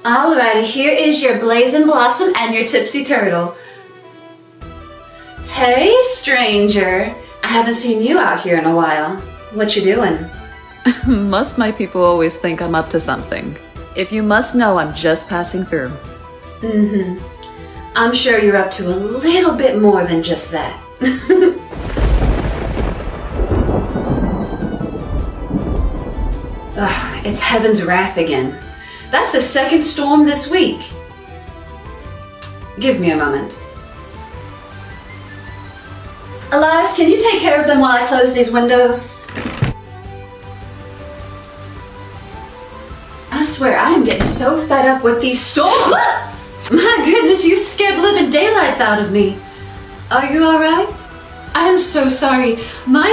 Alrighty, here is your blazing blossom and your tipsy turtle. Hey, stranger. I haven't seen you out here in a while. What you doing? Must my people always think I'm up to something? If you must know, I'm just passing through. I'm sure you're up to a little bit more than just that. Ugh, it's heaven's wrath again. That's the second storm this week. Give me a moment. Elias, can you take care of them while I close these windows? I swear, I am getting so fed up with these storms. My goodness, you scared the living daylights out of me. Are you alright? I am so sorry. My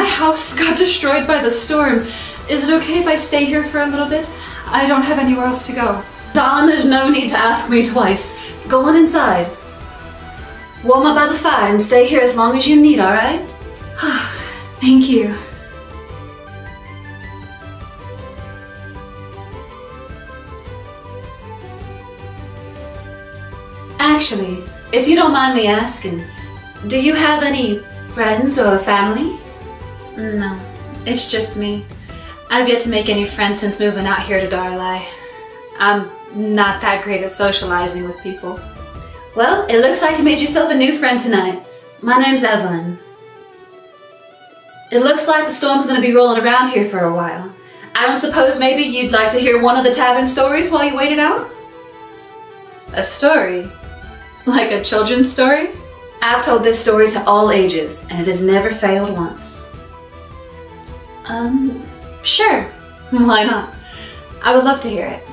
house got destroyed by the storm. Is it okay if I stay here for a little bit? I don't have anywhere else to go. Darling, there's no need to ask me twice. Go on inside. Warm up by the fire and stay here as long as you need, alright? Thank you. Actually, if you don't mind me asking, do you have any friends or family? No, it's just me. I've yet to make any friends since moving out here to Darali. I'm not that great at socializing with people. Well, it looks like you made yourself a new friend tonight. My name's Evelyn. It looks like the storm's going to be rolling around here for a while. I don't suppose maybe you'd like to hear one of the tavern stories while you wait it out? A story? Like a children's story? I've told this story to all ages, and it has never failed once. Sure. Why not? I would love to hear it.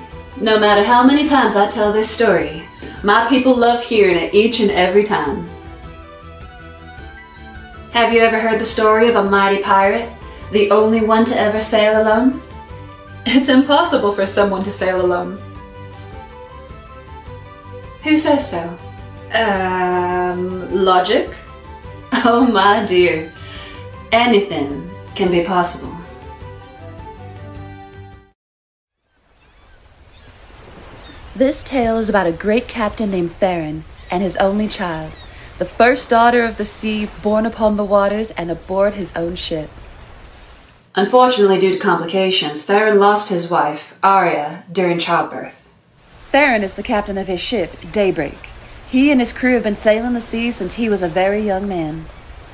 No matter how many times I tell this story, my people love hearing it each and every time. Have you ever heard the story of a mighty pirate, the only one to ever sail alone? It's impossible for someone to sail alone. Who says so? Logic? Oh my dear. Anything can be possible. This tale is about a great captain named Theron and his only child, the first daughter of the sea born upon the waters and aboard his own ship. Unfortunately, due to complications, Theron lost his wife, Arya, during childbirth. Theron is the captain of his ship, Daybreak. He and his crew have been sailing the seas since he was a very young man.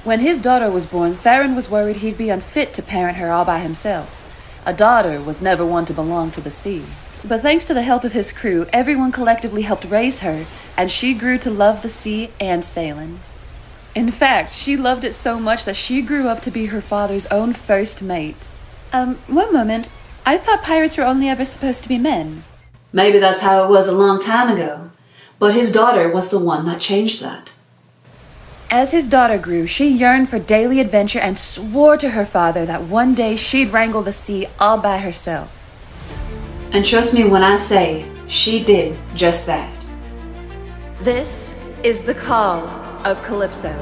When his daughter was born, Theron was worried he'd be unfit to parent her all by himself. A daughter was never one to belong to the sea. But thanks to the help of his crew, everyone collectively helped raise her, and she grew to love the sea and sailing. In fact, she loved it so much that she grew up to be her father's own first mate. One moment. I thought pirates were only ever supposed to be men. Maybe that's how it was a long time ago, but his daughter was the one that changed that. As his daughter grew, she yearned for daily adventure and swore to her father that one day she'd wrangle the sea all by herself. And trust me when I say, she did just that. This is the Call of Calypso.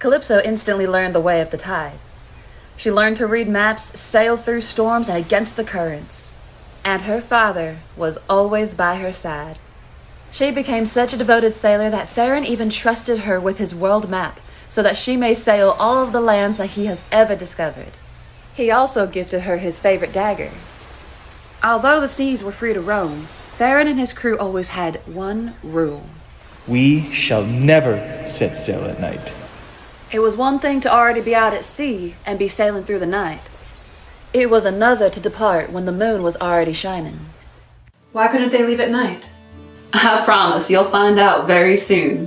Calypso instantly learned the way of the tide. She learned to read maps, sail through storms and against the currents. And her father was always by her side. She became such a devoted sailor that Theron even trusted her with his world map so that she may sail all of the lands that he has ever discovered. He also gifted her his favorite dagger. Although the seas were free to roam, Theron and his crew always had one rule. We shall never set sail at night. It was one thing to already be out at sea and be sailing through the night. It was another to depart when the moon was already shining. Why couldn't they leave at night? I promise you'll find out very soon.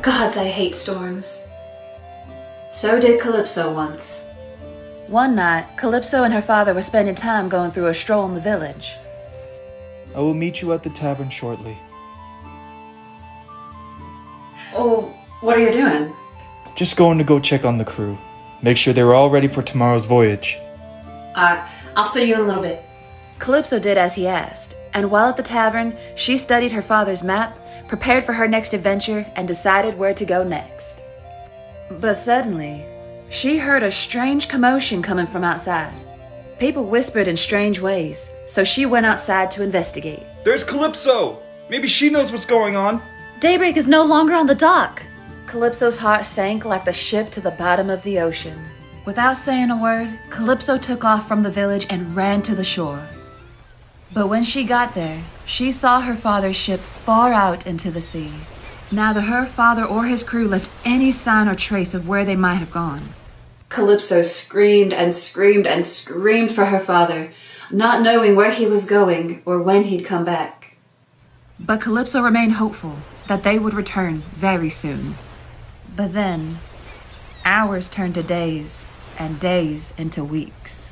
Gods, I hate storms. So did Calypso once. One night, Calypso and her father were spending time going through a stroll in the village. I will meet you at the tavern shortly. Oh, what are you doing? Just going to go check on the crew. Make sure they're all ready for tomorrow's voyage. I'll see you in a little bit. Calypso did as he asked, and while at the tavern, she studied her father's map, prepared for her next adventure, and decided where to go next. But suddenly, She heard a strange commotion coming from outside. People whispered in strange ways, so she went outside to investigate. There's Calypso! Maybe she knows what's going on. Daybreak is no longer on the dock. Calypso's heart sank like the ship to the bottom of the ocean. Without saying a word, Calypso took off from the village and ran to the shore. But when she got there, she saw her father's ship far out into the sea. Neither her father or his crew left any sign or trace of where they might have gone. Calypso screamed and screamed and screamed for her father, not knowing where he was going or when he'd come back. But Calypso remained hopeful that they would return very soon. But then, hours turned to days, and days into weeks.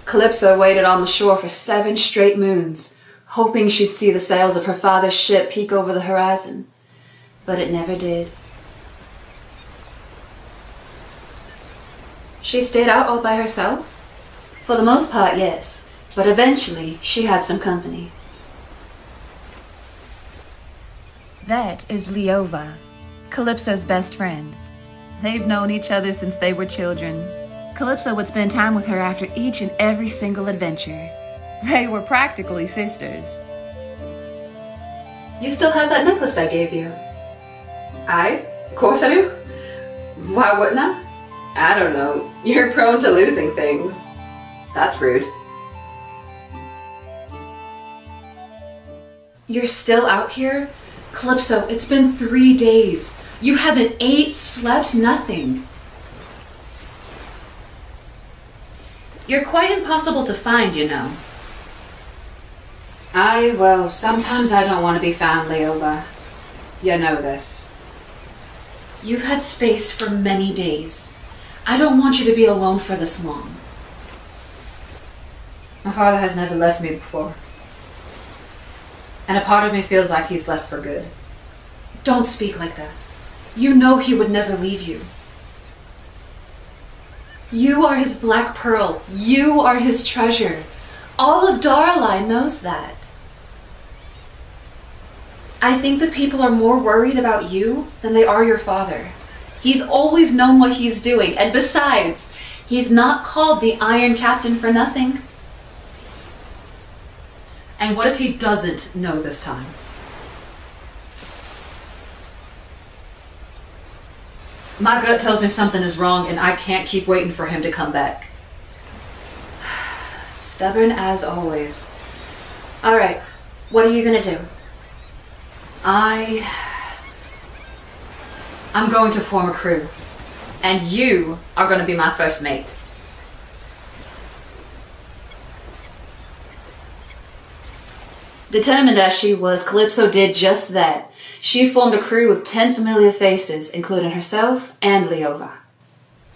Calypso waited on the shore for 7 straight moons, hoping she'd see the sails of her father's ship peek over the horizon. But it never did. She stayed out all by herself? For the most part, yes, but eventually she had some company. That is Leova, Calypso's best friend. They've known each other since they were children. Calypso would spend time with her after each and every single adventure. They were practically sisters. You still have that necklace I gave you? Of course I do. Why wouldn't I? I don't know. You're prone to losing things. That's rude. You're still out here? Calypso, it's been 3 days. You haven't ate, slept, nothing. You're quite impossible to find, you know. Well, sometimes I don't want to be found, Leova. You know this. You've had space for many days. I don't want you to be alone for this long. My father has never left me before. And a part of me feels like he's left for good. Don't speak like that. You know he would never leave you. You are his black pearl. You are his treasure. All of Darali knows that. I think the people are more worried about you than they are your father. He's always known what he's doing, and besides, he's not called the Iron Captain for nothing. And what if he doesn't know this time? My gut tells me something is wrong and I can't keep waiting for him to come back. Stubborn as always. Alright, what are you gonna do? I'm going to form a crew. And you are gonna be my first mate. Determined as she was, Calypso did just that. She formed a crew of 10 familiar faces, including herself and Leova.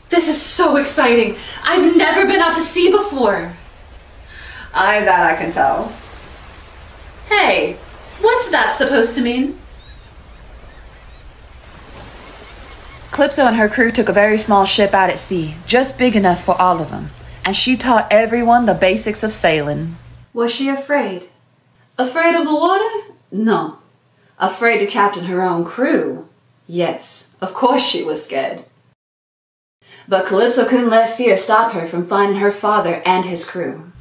This is so exciting! I've never been out to sea before! That I can tell. Hey, what's that supposed to mean? Calypso and her crew took a very small ship out at sea, just big enough for all of them, and she taught everyone the basics of sailing. Was she afraid? Afraid of the water? No. Afraid to captain her own crew? Yes, of course she was scared. But Calypso couldn't let fear stop her from finding her father and his crew.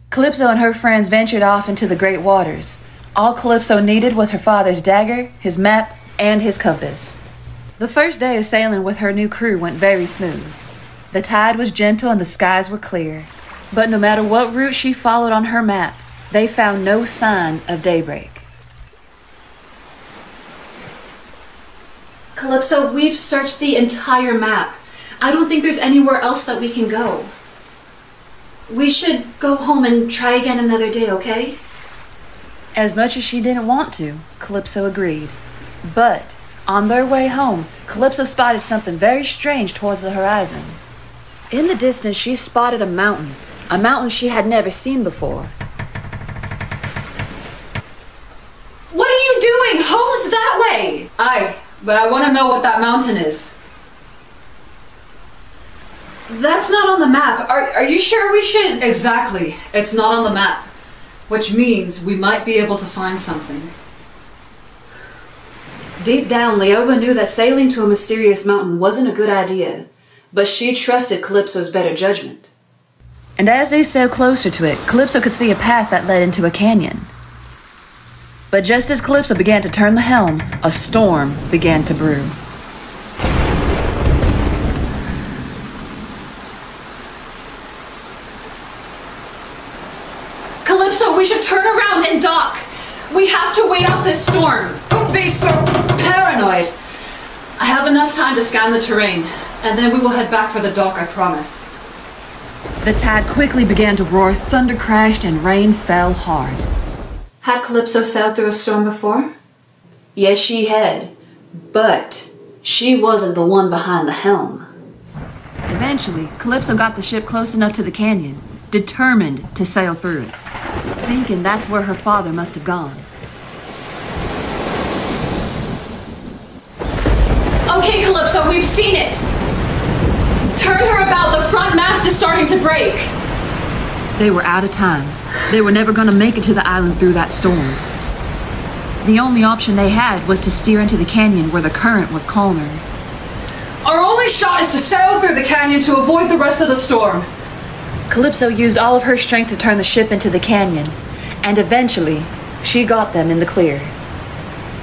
Calypso and her friends ventured off into the great waters. All Calypso needed was her father's dagger, his map, and his compass. The first day of sailing with her new crew went very smooth. The tide was gentle and the skies were clear. But no matter what route she followed on her map, they found no sign of daybreak. Calypso, we've searched the entire map. I don't think there's anywhere else that we can go. We should go home and try again another day, okay? As much as she didn't want to, Calypso agreed. But on their way home, Calypso spotted something very strange towards the horizon. In the distance, she spotted a mountain she had never seen before. What are you doing? Home's that way! But I want to know what that mountain is. That's not on the map. Are you sure we should? Exactly. It's not on the map. Which means we might be able to find something. Deep down, Leova knew that sailing to a mysterious mountain wasn't a good idea, but she trusted Calypso's better judgment. And as they sailed closer to it, Calypso could see a path that led into a canyon. But just as Calypso began to turn the helm, a storm began to brew. Calypso, we should turn around and dock. We have to wait out this storm. Don't be so paranoid. I have enough time to scan the terrain, and then we will head back for the dock, I promise. The tide quickly began to roar, thunder crashed, and rain fell hard. Had Calypso sailed through a storm before? Yes, she had, but she wasn't the one behind the helm. Eventually, Calypso got the ship close enough to the canyon, determined to sail through it, thinking that's where her father must have gone. Okay, Calypso, we've seen it. Turn her about. The front mast is starting to break. They were out of time. They were never going to make it to the island through that storm. The only option they had was to steer into the canyon where the current was calmer. Our only shot is to sail through the canyon to avoid the rest of the storm. Calypso used all of her strength to turn the ship into the canyon, and eventually, she got them in the clear.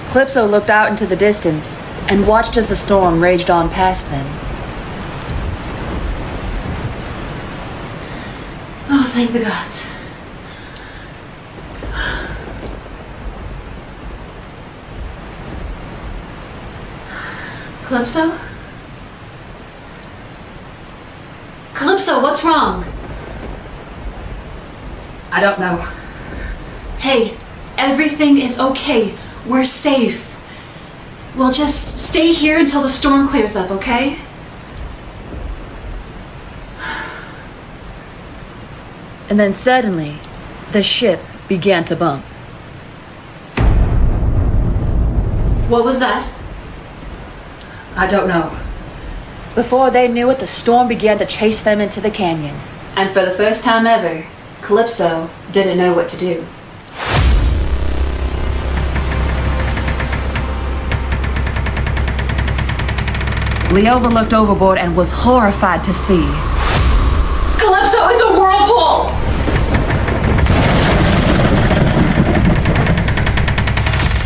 Calypso looked out into the distance and watched as the storm raged on past them. Oh, thank the gods. Calypso? Calypso, what's wrong? I don't know. Hey, everything is okay. We're safe. We'll just stay here until the storm clears up, okay? And then suddenly, the ship began to bump. What was that? I don't know. Before they knew it, the storm began to chase them into the canyon. And for the first time ever, Calypso didn't know what to do. Leova looked overboard and was horrified to see. Calypso, it's a whirlpool!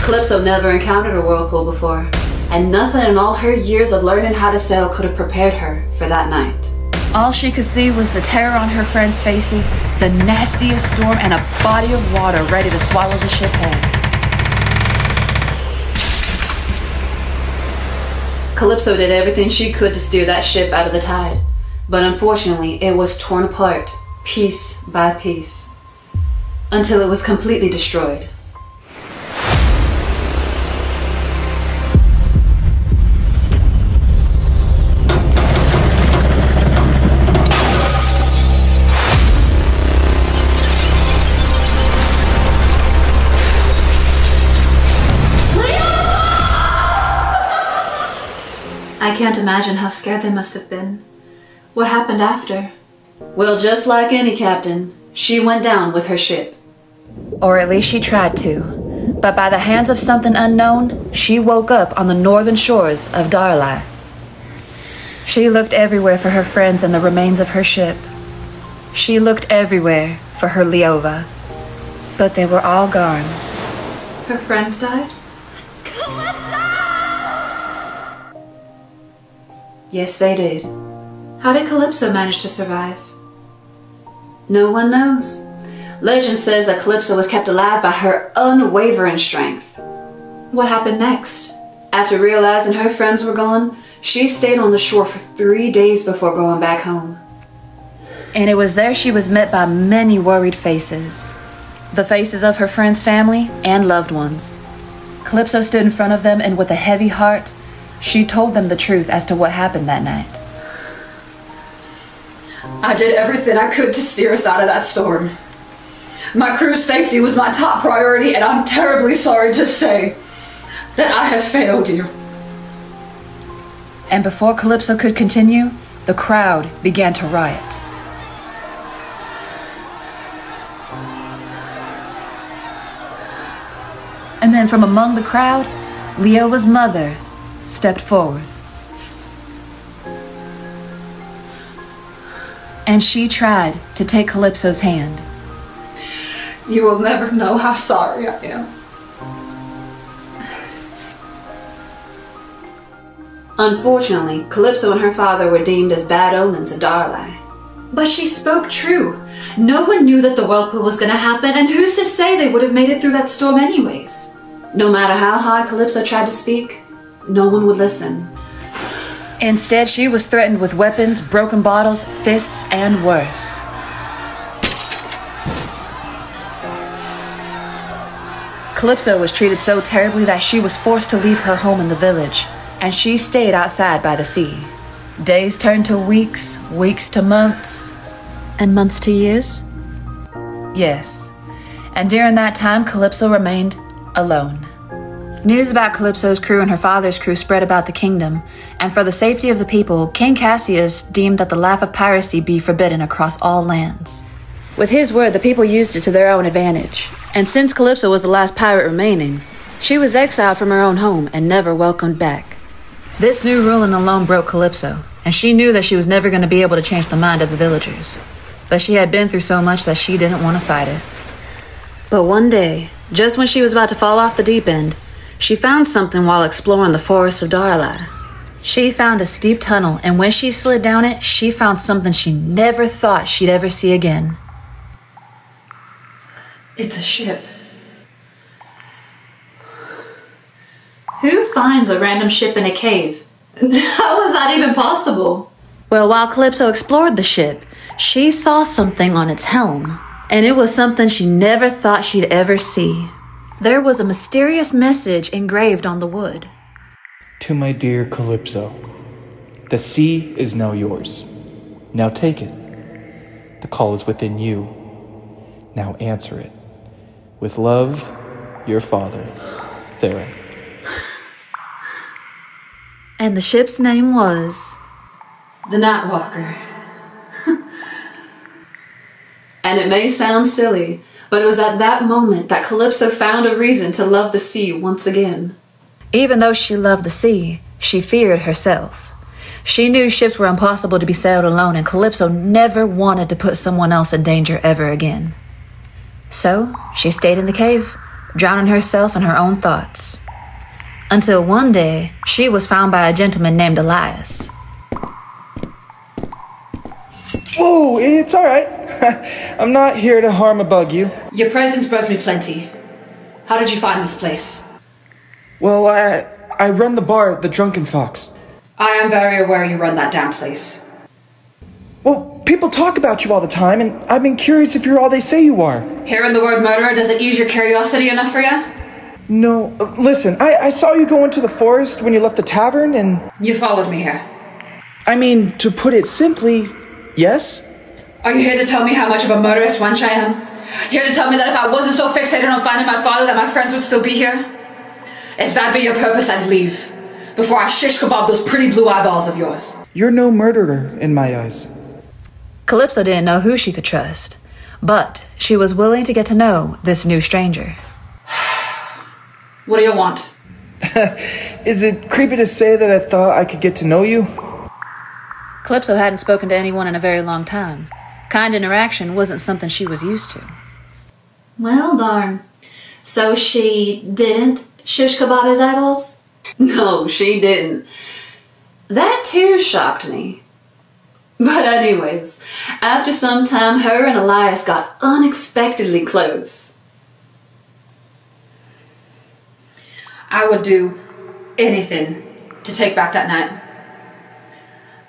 Calypso never encountered a whirlpool before, and nothing in all her years of learning how to sail could have prepared her for that night. All she could see was the terror on her friends' faces, the nastiest storm, and a body of water ready to swallow the ship whole. Calypso did everything she could to steer that ship out of the tide, but unfortunately it was torn apart, piece by piece, until it was completely destroyed. I can't imagine how scared they must have been. What happened after? Well, just like any captain, she went down with her ship. Or at least she tried to. But by the hands of something unknown, she woke up on the northern shores of Darali. She looked everywhere for her friends and the remains of her ship. She looked everywhere for her Leova. But they were all gone. Her friends died? Yes, they did. How did Calypso manage to survive? No one knows. Legend says that Calypso was kept alive by her unwavering strength. What happened next? After realizing her friends were gone, she stayed on the shore for 3 days before going back home. And it was there she was met by many worried faces. The faces of her friends' family and loved ones. Calypso stood in front of them and with a heavy heart, she told them the truth as to what happened that night. I did everything I could to steer us out of that storm. My crew's safety was my top priority, and I'm terribly sorry to say that I have failed you. And before Calypso could continue, the crowd began to riot. And then from among the crowd, Leova's mother stepped forward. And she tried to take Calypso's hand. You will never know how sorry I am. Unfortunately, Calypso and her father were deemed as bad omens of Darali. But she spoke true. No one knew that the whirlpool was going to happen, and who's to say they would have made it through that storm anyways? No matter how hard Calypso tried to speak, no one would listen. Instead, she was threatened with weapons, broken bottles, fists, and worse. Calypso was treated so terribly that she was forced to leave her home in the village, and she stayed outside by the sea. Days turned to weeks, weeks to months, And months to years? yes. And during that time, Calypso remained alone. News about Calypso's crew and her father's crew spread about the kingdom, and for the safety of the people, King Cassius deemed that the laugh of piracy be forbidden across all lands. With his word, the people used it to their own advantage, and since Calypso was the last pirate remaining, she was exiled from her own home and never welcomed back. This new ruling alone broke Calypso, and she knew that she was never going to be able to change the mind of the villagers. But she had been through so much that she didn't want to fight it. But one day, just when she was about to fall off the deep end, she found something while exploring the forest of Darali. She found a steep tunnel, and when she slid down it, she found something she never thought she'd ever see again. It's a ship. Who finds a random ship in a cave? How is that even possible? Well, while Calypso explored the ship, she saw something on its helm, and it was something she never thought she'd ever see. There was a mysterious message engraved on the wood. To my dear Calypso, the sea is now yours. Now take it. The call is within you. Now answer it. With love, your father, Theron. And the ship's name was... The Nightwalker. And it may sound silly, but it was at that moment that Calypso found a reason to love the sea once again. Even though she loved the sea, she feared herself. She knew ships were impossible to be sailed alone, and Calypso never wanted to put someone else in danger ever again. So, she stayed in the cave, drowning herself in her own thoughts. Until one day, she was found by a gentleman named Elias. Whoa, it's alright. I'm not here to harm or bug you. Your presence bugs me plenty. How did you find this place? Well, I run the bar, the Drunken Fox. I am very aware you run that damn place. Well, people talk about you all the time, and I've been curious if you're all they say you are. Hearing the word murderer, does it ease your curiosity enough for you? No, listen, I saw you go into the forest when you left the tavern, and... You followed me here. I mean, to put it simply, yes? Are you here to tell me how much of a murderous wench I am? Here to tell me that if I wasn't so fixated on finding my father that my friends would still be here? If that be your purpose, I'd leave. Before I shish kebab those pretty blue eyeballs of yours. You're no murderer in my eyes. Calypso didn't know who she could trust, but she was willing to get to know this new stranger. What do you want? Is it creepy to say that I thought I could get to know you? Calypso hadn't spoken to anyone in a very long time. Kind interaction wasn't something she was used to. Well, darn. So she didn't shish kebab his eyeballs? No, she didn't. That too shocked me. But anyways, after some time, her and Elias got unexpectedly close. I would do anything to take back that night.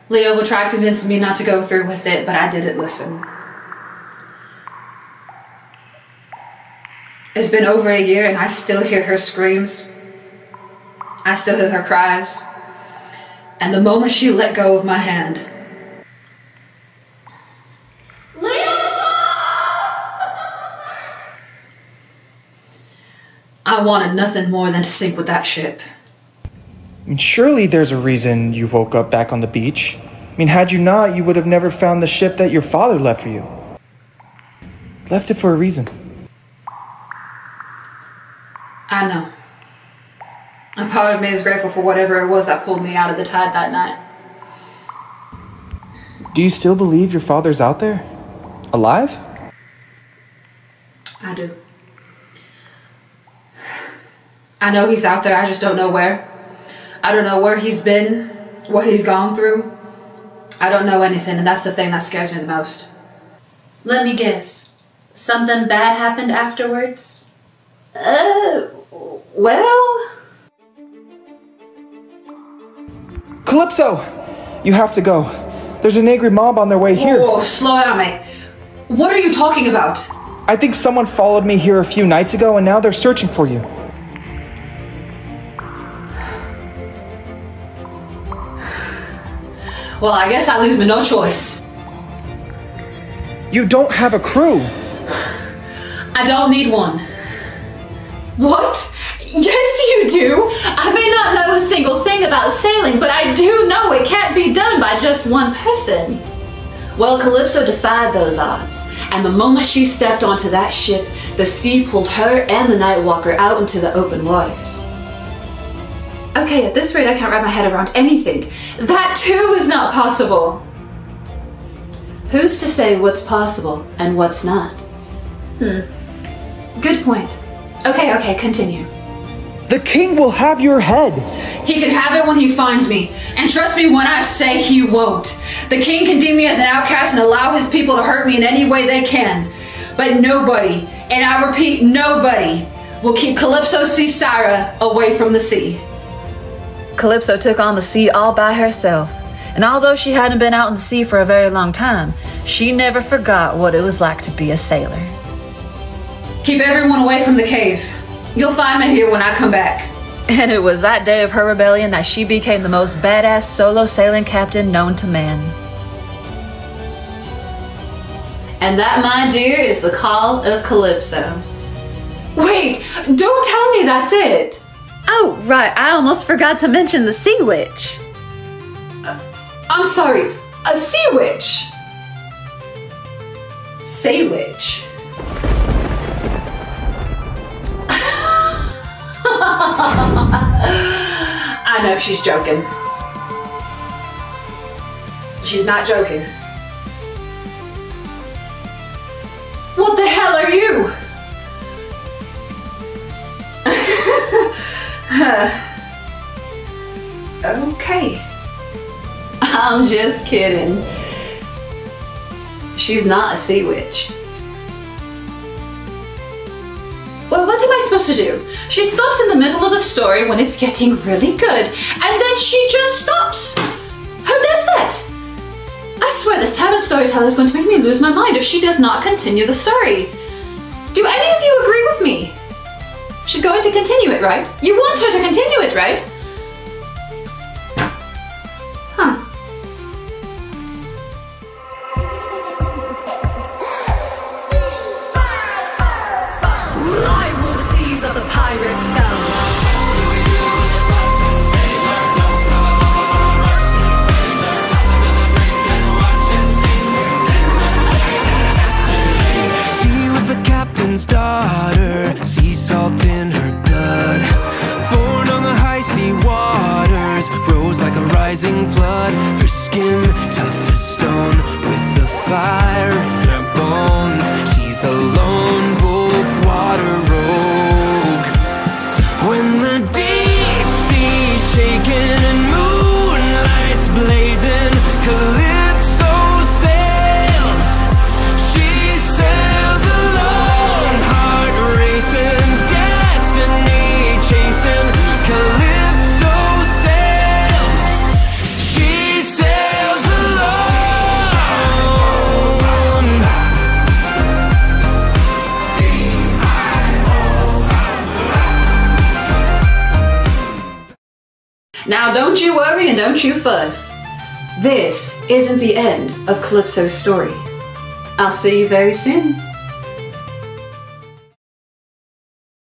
Leova tried convincing me not to go through with it, but I didn't listen. It's been over a year and I still hear her screams. I still hear her cries. And the moment she let go of my hand, I wanted nothing more than to sink with that ship. And surely there's a reason you woke up back on the beach. I mean, had you not, you would have never found the ship that your father left for you. Left it for a reason. I know. A part of me is grateful for whatever it was that pulled me out of the tide that night. Do you still believe your father's out there? Alive? I do. I know he's out there, I just don't know where. I don't know where he's been, what he's gone through. I don't know anything, and that's the thing that scares me the most. Let me guess. Something bad happened afterwards? Well... Calypso! You have to go. There's an angry mob on their way here. Whoa, slow down, mate. What are you talking about? I think someone followed me here a few nights ago and now they're searching for you. Well, I guess that leaves me no choice. You don't have a crew. I don't need one. What? Yes, you do! I may not know a single thing about sailing, but I do know it can't be done by just one person. Well, Calypso defied those odds, and the moment she stepped onto that ship, the sea pulled her and the Nightwalker out into the open waters. Okay, at this rate I can't wrap my head around anything. That too is not possible! Who's to say what's possible and what's not? Good point. Okay, continue. The king will have your head. He can have it when he finds me. And trust me when I say he won't. The king can deem me as an outcast and allow his people to hurt me in any way they can. But nobody, and I repeat, nobody, will keep Calypso CeaSyra away from the sea. Calypso took on the sea all by herself, and although she hadn't been out in the sea for a very long time, she never forgot what it was like to be a sailor. Keep everyone away from the cave. You'll find me here when I come back. And it was that day of her rebellion that she became the most badass solo sailing captain known to man. And that, my dear, is the Call of Calypso. Wait, don't tell me that's it! Oh, right, I almost forgot to mention the Sea Witch. I'm sorry, a sea witch? Say witch. I know she's joking. She's not joking. What the hell are you? Okay. I'm just kidding. She's not a sea witch. Well, what am I supposed to do? She stops in the middle of the story when it's getting really good, and then she just stops. Who does that? I swear this tavern storyteller is going to make me lose my mind if she does not continue the story. Do any of you agree with me? She's going to continue it, right? You want her to continue it, right? Huh. I will seize of the pirate stone. She was the captain's daughter, sea salt in her blood. Born on the high sea waters, rose like a rising flood. Her skin tough as stone, with the fire in her bones. She's a lone wolf, water rogue. When the deep sea's shaking and moonlight's blazing, Calypso sails. She sails alone, heart racing, destiny chasing. Calypso sails. She sails alone. Now don't you worry and don't you fuss. This isn't the end of Calypso's story. I'll see you very soon.